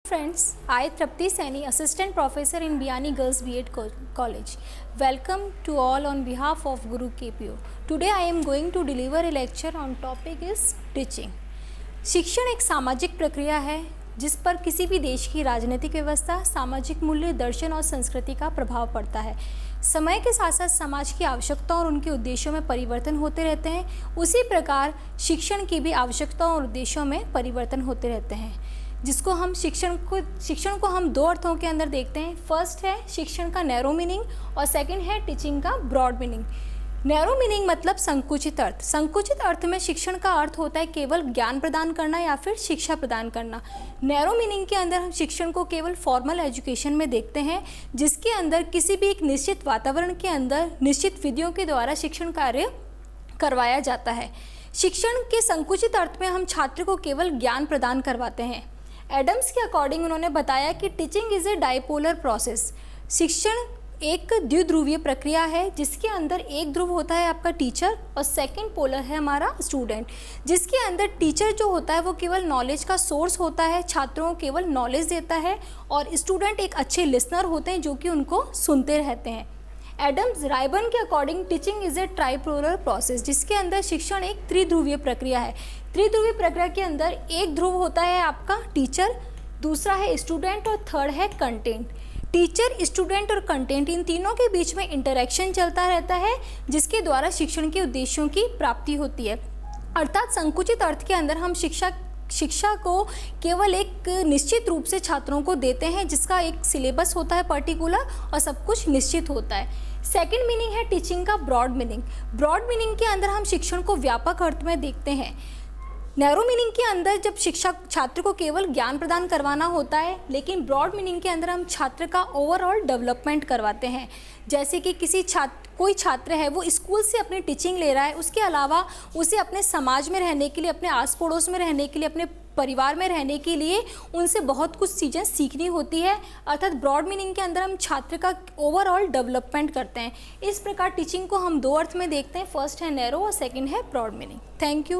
Friends, I Trapti Saini, Assistant Professor in Biani Girls B.Ed College. Welcome to all on behalf of Guru KPO. Today I am going to deliver a lecture on topic is teaching. शिक्षण एक सामाजिक प्रक्रिया है जिस पर किसी भी देश की राजनीतिक व्यवस्था, सामाजिक मूल्य, दर्शन और संस्कृति का प्रभाव पड़ता है। समय के साथ साथ समाज की आवश्यकताओं और उनके उद्देश्यों में परिवर्तन होते रहते हैं। उसी प्रकार शिक्षण की भी आवश्यकताओं और उद्देश्यों में परिवर्तन होते रहते हैं, जिसको हम शिक्षण को हम दो अर्थों के अंदर देखते हैं। फर्स्ट है शिक्षण का नैरो मीनिंग और सेकंड है टीचिंग का ब्रॉड मीनिंग। नैरो मीनिंग मतलब संकुचित अर्थ। संकुचित अर्थ में शिक्षण का अर्थ होता है केवल ज्ञान प्रदान करना या फिर शिक्षा प्रदान करना। नैरो मीनिंग के अंदर हम शिक्षण को केवल फॉर्मल एजुकेशन में देखते हैं, जिसके अंदर किसी भी एक निश्चित वातावरण के अंदर निश्चित विधियों के द्वारा शिक्षण कार्य करवाया जाता है। शिक्षण के संकुचित अर्थ में हम छात्र को केवल ज्ञान प्रदान करवाते हैं। एडम्स के अकॉर्डिंग उन्होंने बताया कि teaching is a dipolar process. शिक्षण एक द्विध्रुवीय प्रक्रिया है जिसके अंदर एक ध्रुव होता है आपका टीचर और सेकंड पोलर है हमारा स्टूडेंट, जिसके अंदर टीचर जो होता है वो केवल नॉलेज का सोर्स होता है, छात्रों को केवल नॉलेज देता है, और स्टूडेंट एक अच्छे लिसनर होते हैं जो कि उनको सुनते रहते हैं। एडम्स रायबर्न के according teaching is a tripolar process, जिसके अंदर शिक्षण एक त्रिध्रुवीय प्रक्रिया है। त्रिध्रुवीय प्रक्रिया के अंदर एक ध्रुव होता है आपका टीचर, दूसरा है स्टूडेंट और थर्ड है कंटेंट। टीचर, स्टूडेंट और कंटेंट, इन तीनों के बीच में इंटरेक्शन चलता रहता है, जिसके द्वारा शिक्षण के उद्देश्यों की प्राप्ति होती है। अर्थात संकुचित अर्थ के अंदर हम शिक्षा को केवल एक निश्चित रूप से छात्रों को देते हैं, जिसका एक सिलेबस होता है पर्टिकुलर और सब कुछ निश्चित होता है। सेकंड मीनिंग है टीचिंग का ब्रॉड मीनिंग। ब्रॉड मीनिंग के अंदर हम शिक्षण को व्यापक अर्थ में देखते हैं। नैरो मीनिंग के अंदर जब छात्र को केवल ज्ञान प्रदान करवाना होता है, लेकिन ब्रॉड मीनिंग के अंदर हम छात्र का ओवरऑल डेवलपमेंट करवाते हैं। जैसे कि कोई छात्र है वो स्कूल से अपनी टीचिंग ले रहा है, उसके अलावा उसे अपने समाज में रहने के लिए, अपने आस पड़ोस में रहने के लिए, अपने परिवार में रहने के लिए उनसे बहुत कुछ चीज़ें सीखनी होती है। अर्थात ब्रॉड मीनिंग के अंदर हम छात्र का ओवरऑल डेवलपमेंट करते हैं। इस प्रकार टीचिंग को हम दो अर्थ में देखते हैं, फर्स्ट है नैरो और सेकंड है ब्रॉड मीनिंग। Thank you.